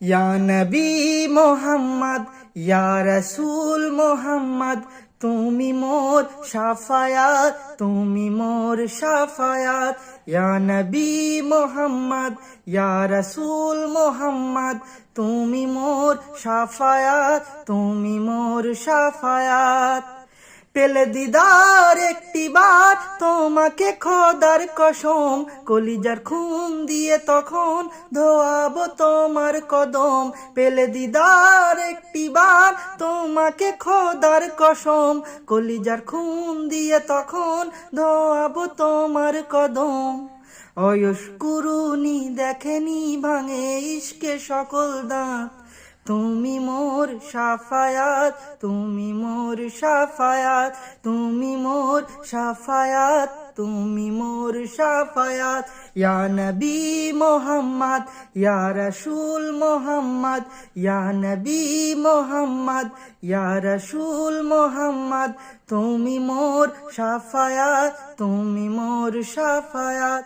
ইয়া নবী মোহাম্মদ, ইয়া রাসূল মোহাম্মদ, তুমি মোর শাফায়াত, তুমি মোর শাফায়াত। ইয়া নবী মোহাম্মদ, ইয়া রাসূল মোহাম্মদ, তুমি মোর শাফায়াত, তুমি মোর শাফায়াত। পেলে দিদার একটিবার তোমাকে খোদার কসম, কলিজার খুন দিয়ে তখন ধোয়াবো তোমার কদম। পেলে দিদার একটিবার তোমাকে খোদার কসম, কলিজার খুন দিয়ে তখন ধোয়াবো তোমার কদম। অয়স কুরুনি দেখেনি ভাঙে ইশকে সকল দাঁত, তুমি মোর শাফায়াত, তুমি মোর শাফায়াত, তুমি মোর শাফায়াত, তুমি মোর শাফায়াত। ইয়া নবী মোহাম্মদ, ইয়া রাসূল মোহাম্মদ, ইয়া নবী মোহাম্মদ, ইয়া রাসূল মোহাম্মদ, তুমি মোর শাফায়াত, তুমি মোর শাফায়াত।